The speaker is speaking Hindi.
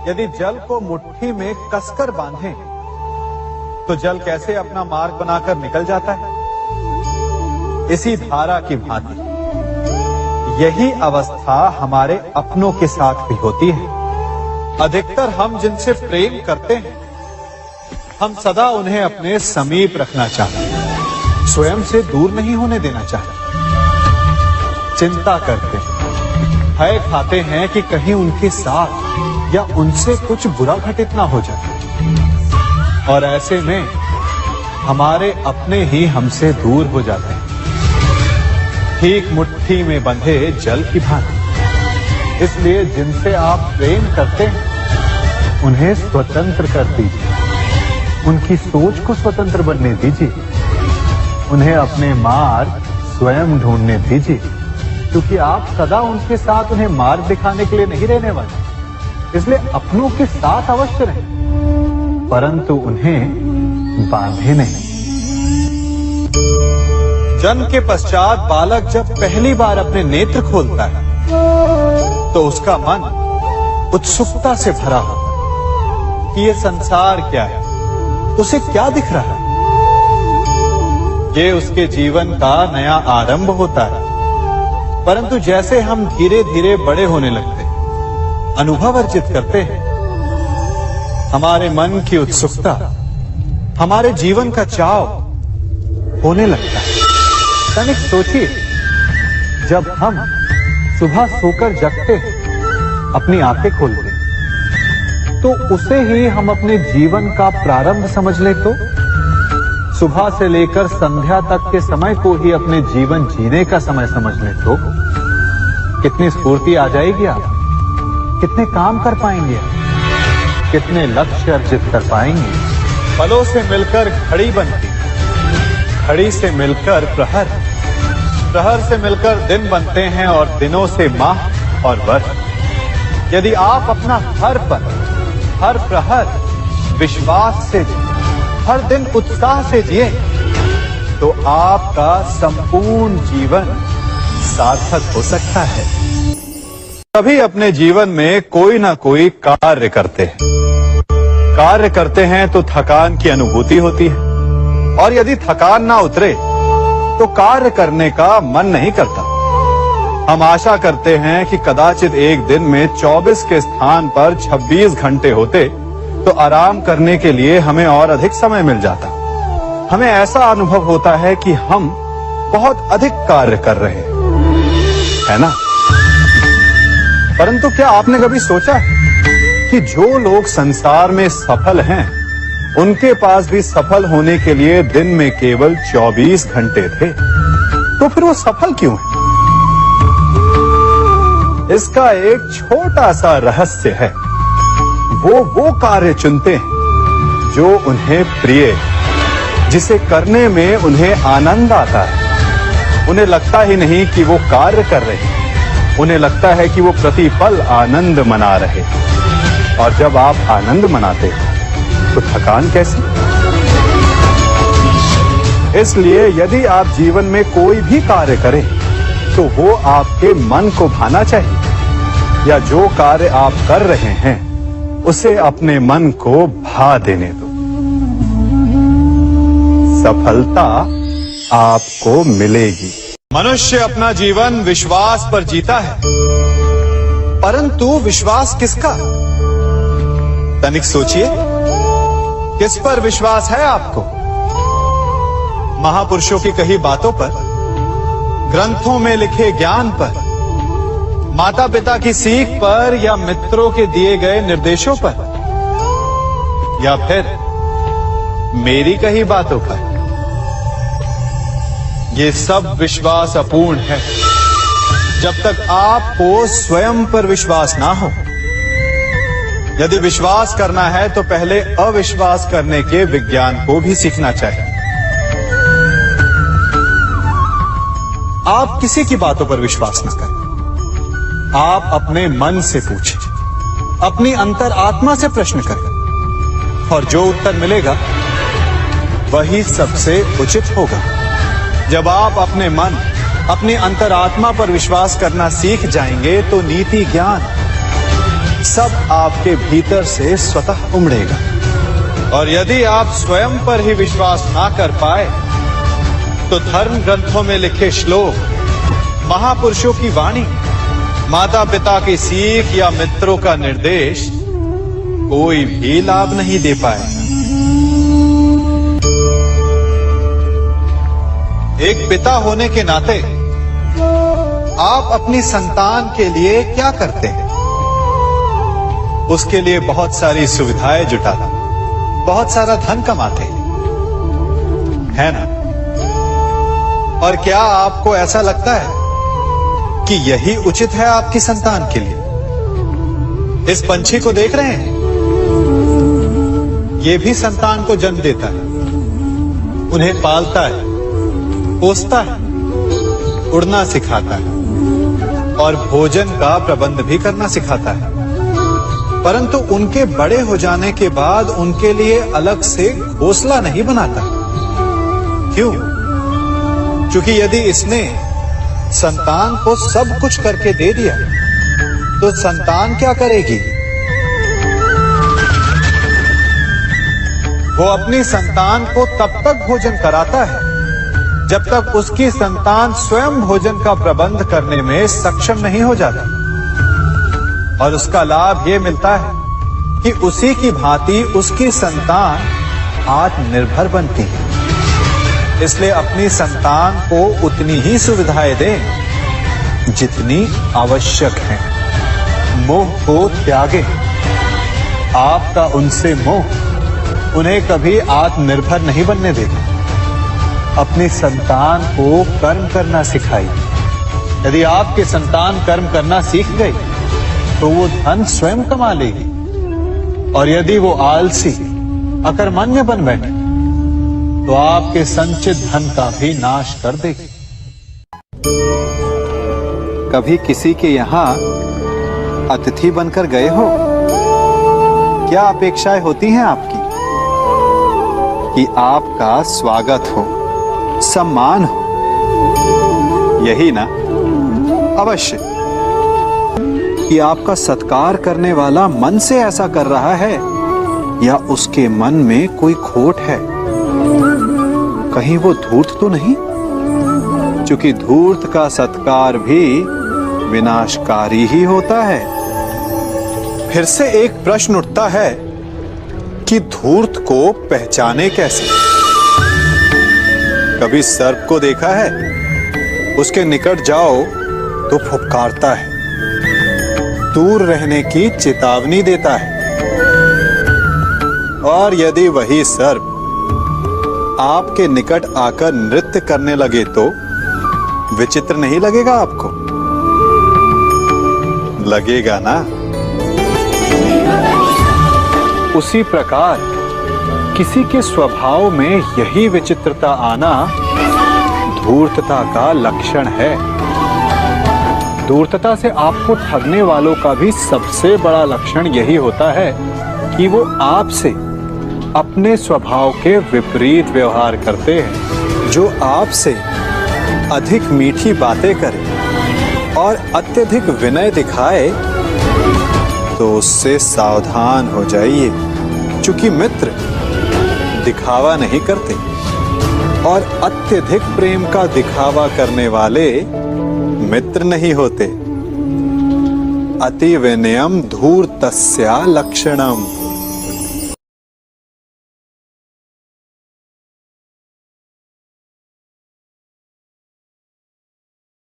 यदि जल को मुट्ठी में कसकर बांधें, तो जल कैसे अपना मार्ग बनाकर निकल जाता है? इसी धारा की भांति यही अवस्था हमारे अपनों के साथ भी होती है। अधिकतर हम जिनसे प्रेम करते हैं, हम सदा उन्हें अपने समीप रखना चाहते हैं, स्वयं से दूर नहीं होने देना चाहते। चिंता करते हैं, भय खाते हैं कि कहीं उनके साथ या उनसे कुछ बुरा घटित ना हो जाए, और ऐसे में हमारे अपने ही हमसे दूर हो जाते हैं, ठीक मुट्ठी में बंधे जल की भांति। इसलिए जिनसे आप प्रेम करते हैं, उन्हें स्वतंत्र कर दीजिए, उनकी सोच को स्वतंत्र बनने दीजिए, उन्हें अपने मार्ग स्वयं ढूंढने दीजिए, क्योंकि आप सदा उनके साथ उन्हें मार्ग दिखाने के लिए नहीं रहने वाले। इसलिए अपनों के साथ अवश्य रहें, परंतु उन्हें बांधे नहीं। जन्म के पश्चात बालक जब पहली बार अपने नेत्र खोलता है, तो उसका मन उत्सुकता से भरा होता है कि ये संसार क्या है, उसे क्या दिख रहा है। ये उसके जीवन का नया आरंभ होता है। परंतु जैसे हम धीरे धीरे बड़े होने लगते हैं, अनुभव अर्जित करते हैं, हमारे मन की उत्सुकता, हमारे जीवन का चाव होने लगता है। तनिक सोचिए, जब हम सुबह सोकर जगते हैं, अपनी आंखें खोलते हैं, तो उसे ही हम अपने जीवन का प्रारंभ समझ ले, तो सुबह से लेकर संध्या तक के समय को ही अपने जीवन जीने का समय समझ ले, तो कितनी स्फूर्ति आ जाएगी आप, कितने काम कर पाएंगे आप, कितने लक्ष्य अर्जित कर पाएंगे। पलों से मिलकर घड़ी बनती, घड़ी से मिलकर प्रहर, प्रहर से मिलकर दिन बनते हैं, और दिनों से माह और वर्ष। यदि आप अपना हर पल, हर प्रहर विश्वास से जिए, हर दिन उत्साह से जिए, तो आपका संपूर्ण जीवन सार्थक हो सकता है। सभी अपने जीवन में कोई ना कोई कार्य करते हैं। कार्य करते हैं तो थकान की अनुभूति होती है, और यदि थकान ना उतरे तो कार्य करने का मन नहीं करता। हम आशा करते हैं कि कदाचित एक दिन में 24 के स्थान पर 26 घंटे होते, तो आराम करने के लिए हमें और अधिक समय मिल जाता। हमें ऐसा अनुभव होता है कि हम बहुत अधिक कार्य कर रहे हैं, है ना? परंतु क्या आपने कभी सोचा कि जो लोग संसार में सफल हैं, उनके पास भी सफल होने के लिए दिन में केवल 24 घंटे थे, तो फिर वो सफल क्यों है? इसका एक छोटा सा रहस्य है। वो कार्य चुनते हैं जो उन्हें प्रिय है, जिसे करने में उन्हें आनंद आता है। उन्हें लगता ही नहीं कि वो कार्य कर रहे हैं, उन्हें लगता है कि वो प्रतिपल आनंद मना रहे। और जब आप आनंद मनाते हैं, तो थकान कैसी? इसलिए यदि आप जीवन में कोई भी कार्य करें, तो वो आपके मन को भाना चाहिए, या जो कार्य आप कर रहे हैं उसे अपने मन को भा देने दो। सफलता आपको मिलेगी। मनुष्य अपना जीवन विश्वास पर जीता है, परंतु विश्वास किसका? तनिक सोचिए, किस पर विश्वास है आपको? महापुरुषों की कही बातों पर, ग्रंथों में लिखे ज्ञान पर, माता पिता की सीख पर, या मित्रों के दिए गए निर्देशों पर, या फिर मेरी कही बातों पर? ये सब विश्वास अपूर्ण है जब तक आपको स्वयं पर विश्वास ना हो। यदि विश्वास करना है तो पहले अविश्वास करने के विज्ञान को भी सीखना चाहिए। आप किसी की बातों पर विश्वास न करें, आप अपने मन से पूछें, अपनी अंतर आत्मा से प्रश्न करें, और जो उत्तर मिलेगा वही सबसे उचित होगा। जब आप अपने मन, अपनी अंतरात्मा पर विश्वास करना सीख जाएंगे, तो नीति ज्ञान, सब आपके भीतर से स्वतः उमड़ेगा। और यदि आप स्वयं पर ही विश्वास ना कर पाए तो धर्म ग्रंथों में लिखे श्लोक, महापुरुषों की वाणी, माता पिता की सीख या मित्रों का निर्देश कोई भी लाभ नहीं दे पाएगा। एक पिता होने के नाते आप अपनी संतान के लिए क्या करते हैं? उसके लिए बहुत सारी सुविधाएं जुटाते, बहुत सारा धन कमाते है ना? और क्या आपको ऐसा लगता है कि यही उचित है आपकी संतान के लिए? इस पंछी को देख रहे हैं? ये भी संतान को जन्म देता है, उन्हें पालता है, पोसता है, उड़ना सिखाता है और भोजन का प्रबंध भी करना सिखाता है। परंतु उनके बड़े हो जाने के बाद उनके लिए अलग से घोंसला नहीं बनाता। क्यों? क्योंकि यदि इसने संतान को सब कुछ करके दे दिया तो संतान क्या करेगी? वो अपनी संतान को तब तक भोजन कराता है जब तक उसकी संतान स्वयं भोजन का प्रबंध करने में सक्षम नहीं हो जाता। और उसका लाभ ये मिलता है कि उसी की भांति उसकी संतान आत्मनिर्भर बनती है। इसलिए अपनी संतान को उतनी ही सुविधाएं दें जितनी आवश्यक है। मोह को त्यागें। आपका उनसे मोह उन्हें कभी आत्मनिर्भर नहीं बनने देगा। अपनी संतान को कर्म करना सिखाइए। यदि आपकी संतान कर्म करना सीख गई तो वो धन स्वयं कमा लेगी। और यदि वो आलसी, अकर्मण्य बन बैठे तो आपके संचित धन का भी नाश कर देगी। कभी किसी के यहां अतिथि बनकर गए हो? क्या अपेक्षाएं होती हैं आपकी? कि आपका स्वागत हो, सम्मान हो, यही ना? अवश्य कि आपका सत्कार करने वाला मन से ऐसा कर रहा है या उसके मन में कोई खोट है। कहीं वो धूर्त तो नहीं? क्योंकि धूर्त का सत्कार भी विनाशकारी ही होता है। फिर से एक प्रश्न उठता है कि धूर्त को पहचाने कैसे? कभी सर्प को देखा है? उसके निकट जाओ तो फुफकारता है, दूर रहने की चेतावनी देता है। और यदि वही सर्प आपके निकट आकर नृत्य करने लगे तो विचित्र नहीं लगेगा आपको? लगेगा ना? उसी प्रकार किसी के स्वभाव में यही विचित्रता आना धूर्तता का लक्षण है। धूर्तता से आपको ठगने वालों का भी सबसे बड़ा लक्षण यही होता है कि वो आपसे अपने स्वभाव के विपरीत व्यवहार करते हैं। जो आपसे अधिक मीठी बातें करे और अत्यधिक विनय दिखाए तो उससे सावधान हो जाइए। क्योंकि मित्र दिखावा नहीं करते और अत्यधिक प्रेम का दिखावा करने वाले मित्र नहीं होते। अति विनयम धूर्तस्य लक्षणम।